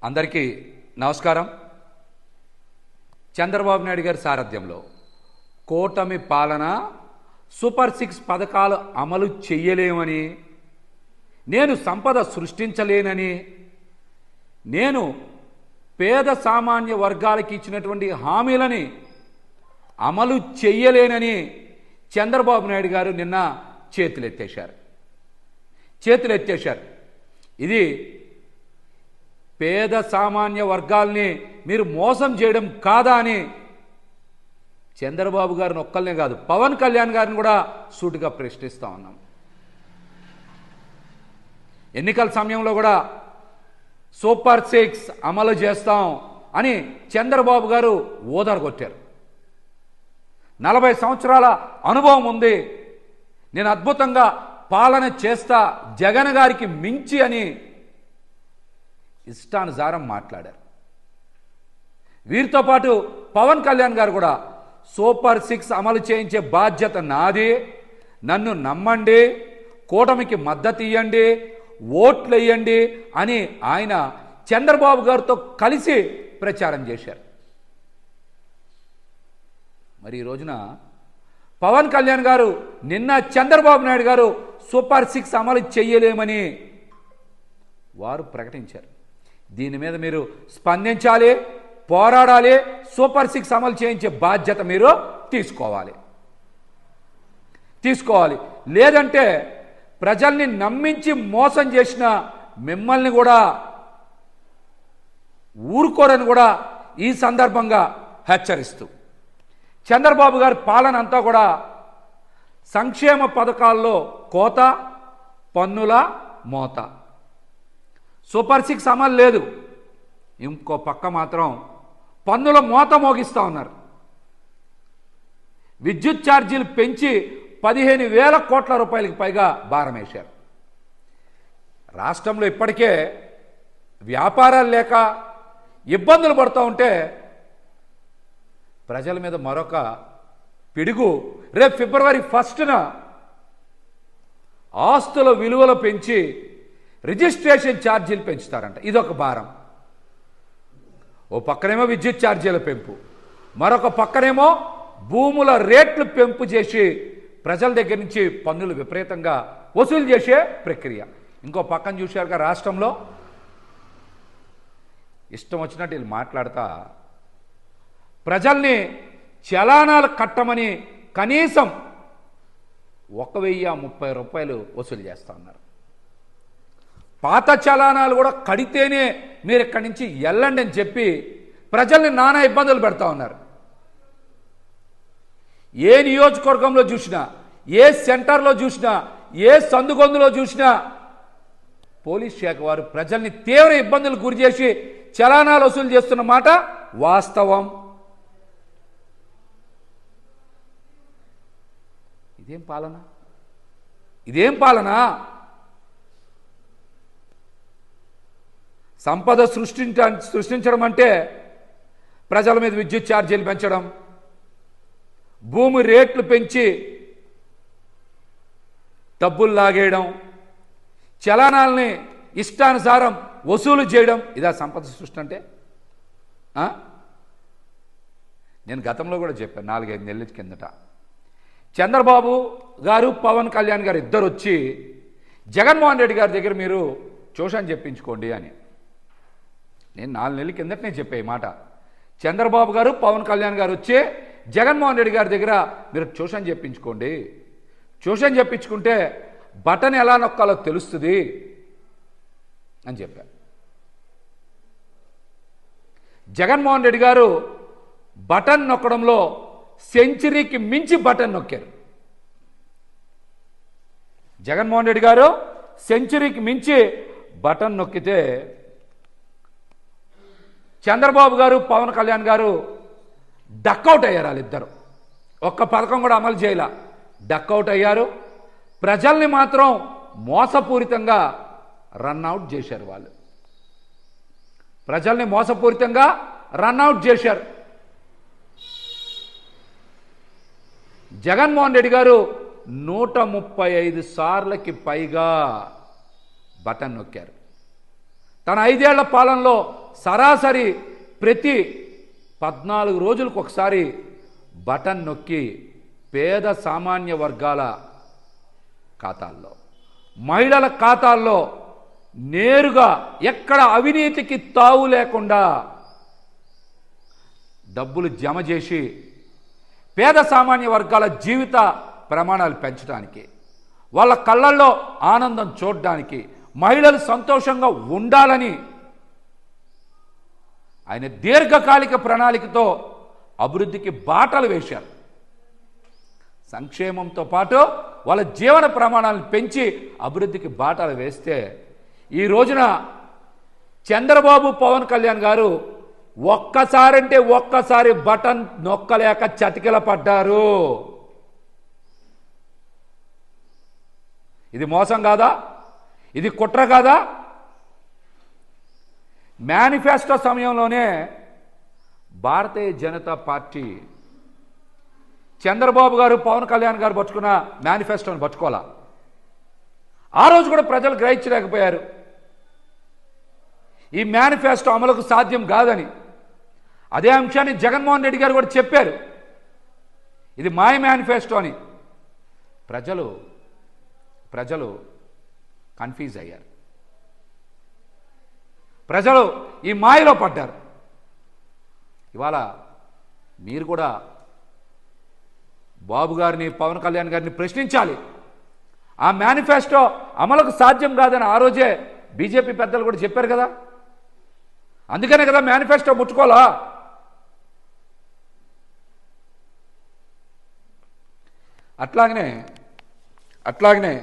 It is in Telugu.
అందరికీ నమస్కారం. చంద్రబాబు నాయుడు గారి సారథ్యంలో కూటమి పాలన సూపర్ 6 పథకాలు అమలు చేయలేమని, నేను సంపద సృష్టించలేనని, నేను పేద సామాన్య వర్గాలకు ఇచ్చినటువంటి హామీలని అమలు చేయలేనని చంద్రబాబు నాయుడు గారు నిన్న చేతులెత్తేశారు. ఇది పేద సామాన్య వర్గాల్ని మీరు మోసం చేయడం కాదా అని చంద్రబాబు గారిని ఒక్కళ్ళనే కాదు, పవన్ కళ్యాణ్ గారిని కూడా సూటిగా ప్రశ్నిస్తా ఉన్నాం. ఎన్నికల సమయంలో కూడా సూపర్ 6 అమలు చేస్తాం అని చంద్రబాబు గారు ఓదరగొట్టారు. 40 సంవత్సరాల అనుభవం ఉంది, నేను అద్భుతంగా పాలన చేస్తా జగన్ గారికి మించి అని ఇష్టానుసారం మాట్లాడారు. వీరితో పాటు పవన్ కళ్యాణ్ గారు కూడా సూపర్ 6 అమలు చేయించే బాధ్యత నాది, నన్ను నమ్మండి, కూటమికి మద్దతు ఇవ్వండి, ఓట్లు వేయండి అని ఆయన చంద్రబాబు గారితో కలిసి ప్రచారం చేశారు. మరి ఈ రోజున పవన్ కళ్యాణ్ గారు నిన్న చంద్రబాబు నాయుడు గారు సూపర్ 6 అమలు చేయలేమని వారు ప్రకటించారు. దీని మీద మీరు స్పందించాలి, పోరాడాలి, సూపర్ 6 అమలు చేయించే బాధ్యత మీరు తీసుకోవాలి. లేదంటే ప్రజల్ని నమ్మించి మోసం చేసిన మిమ్మల్ని కూడా ఊరుకోరని కూడా ఈ సందర్భంగా హెచ్చరిస్తూ, చంద్రబాబు గారి పాలన అంతా కూడా సంక్షేమ పథకాల్లో కోత, పన్నుల మోత, సూపర్ 6 అమలు లేదు, ఇంకో పక్క మాత్రం పన్నుల మోత మోగిస్తూ ఉన్నారు. విద్యుత్ ఛార్జీలు పెంచి 15,000 కోట్ల రూపాయలకు పైగా భారం వేశారు. రాష్ట్రంలో ఇప్పటికే వ్యాపారాలు లేక ఇబ్బందులు పడుతూ ఉంటే ప్రజల మీద మరొక పిడుగు రేపు ఫిబ్రవరి 1న ఆస్తుల విలువలు పెంచి రిజిస్ట్రేషన్ ఛార్జీలు పెంచుతారంట. ఇదొక భారం. ఓ పక్కనేమో విద్యుత్ ఛార్జీల పెంపు, మరొక పక్కనేమో భూముల రేట్లు పెంపు చేసి ప్రజల దగ్గర నుంచి పన్నులు విపరీతంగా వసూలు చేసే ప్రక్రియ. ఇంకో పక్కన చూశారుగా రాష్ట్రంలో ఇష్టం వచ్చినట్టు వీళ్ళు మాట్లాడతా ప్రజల్ని చలానాలు కట్టమని కనీసం 1,030 రూపాయలు వసూలు చేస్తూ ఉన్నారు. పాత చలానాలు కూడా కడితేనే మీరు ఇక్కడి నుంచి వెళ్ళండి అని చెప్పి ప్రజల్ని నానా ఇబ్బందులు పెడతా ఉన్నారు. ఏ నియోజకవర్గంలో చూసినా, ఏ సెంటర్లో చూసినా, ఏ సందుగొందులో చూసినా పోలీస్ శాఖ వారు ప్రజల్ని తీవ్ర ఇబ్బందులు గురి చేసి చలానాలు వసూలు చేస్తున్న మాట వాస్తవం. ఇదేం పాలన? సంపద సృష్టించడం అంటే ప్రజల మీద విద్యుత్ ఛార్జీలు పెంచడం, భూమి రేట్లు పెంచి డబ్బులు లాగేయడం, చలానాల్ని ఇష్టానుసారం వసూలు చేయడం, ఇదా సంపద సృష్టి అంటే? నేను గతంలో కూడా చెప్పాను, 4-5 నెలల కిందట చంద్రబాబు గారు పవన్ కళ్యాణ్ గారు ఇద్దరు వచ్చి జగన్మోహన్ రెడ్డి గారి దగ్గర మీరు ట్యూషన్ చెప్పించుకోండి అని. నేను 4 నెలల కిందటనే చెప్పే మాట. చంద్రబాబు గారు పవన్ కళ్యాణ్ గారు వచ్చి జగన్మోహన్ రెడ్డి గారి దగ్గర మీరు ట్యూషన్ చెప్పించుకోండి, ట్యూషన్ చెప్పించుకుంటే బటన్ ఎలా నొక్కాలో తెలుస్తుంది అని చెప్పారు. జగన్మోహన్ రెడ్డి గారు బటన్ నొక్కడంలో సెంచరీకి మించి బటన్ నొక్కారు. జగన్మోహన్ రెడ్డి గారు సెంచరీకి మించి బటన్ నొక్కితే చంద్రబాబు గారు పవన్ కళ్యాణ్ గారు డక్అవుట్ అయ్యారు. వాళ్ళిద్దరు ఒక్క పథకం కూడా అమలు చేయాల, డక్అవుట్ అయ్యారు. ప్రజల్ని మాత్రం మోసపూరితంగా రన్అవుట్ చేశారు. వాళ్ళు ప్రజల్ని మోసపూరితంగా రన్అవుట్ చేశారు. జగన్మోహన్ రెడ్డి గారు 135 సార్లకి పైగా బటన్ నొక్కారు. తన 5 ఏళ్ల పాలనలో సరాసరి ప్రతి 14 రోజులకు ఒకసారి బటన్ నొక్కి పేద సామాన్య వర్గాల ఖాతాల్లో, మహిళల ఖాతాల్లో నేరుగా ఎక్కడ అవినీతికి తావు లేకుండా డబ్బులు జమ చేసి పేద సామాన్య వర్గాల జీవిత ప్రమాణాలు పెంచడానికి, వాళ్ళ కళ్ళల్లో ఆనందం చూడడానికి, మహిళలు సంతోషంగా ఉండాలని ఆయన దీర్ఘకాలిక ప్రణాళికతో అభివృద్ధికి బాటలు వేశారు. సంక్షేమంతో పాటు వాళ్ళ జీవన ప్రమాణాలను పెంచి అభివృద్ధికి బాటలు వేస్తే ఈ రోజున చంద్రబాబు పవన్ కళ్యాణ్ గారు ఒక్కసారంటే ఒక్కసారి బటన్ నొక్కలేక చతికిల పడ్డారు. ఇది మోసం కాదా? ఇది కుట్ర కాదా? మేనిఫెస్టో సమయంలోనే భారతీయ జనతా పార్టీ చంద్రబాబు గారు పవన్ కళ్యాణ్ గారు పట్టుకున్న మేనిఫెస్టోని పట్టుకోవాలా. ఆ రోజు కూడా ప్రజలు గ్రహించలేకపోయారు ఈ మేనిఫెస్టో అమలుకు సాధ్యం కాదని. అదే అంశాన్ని జగన్మోహన్ రెడ్డి గారు కూడా చెప్పారు, ఇది మాయ మేనిఫెస్టో అని. ప్రజలు కన్ఫ్యూజ్ అయ్యారు, ప్రజలు ఈ మాయలో పడ్డారు. ఇవాళ మీరు కూడా బాబు గారిని పవన్ కళ్యాణ్ గారిని ప్రశ్నించాలి. ఆ మేనిఫెస్టో అమలుకు సాధ్యం కాదని ఆ రోజే బీజేపీ పెద్దలు కూడా చెప్పారు కదా, అందుకనే కదా మేనిఫెస్టో ముట్టుకోవాలా. అట్లాగనే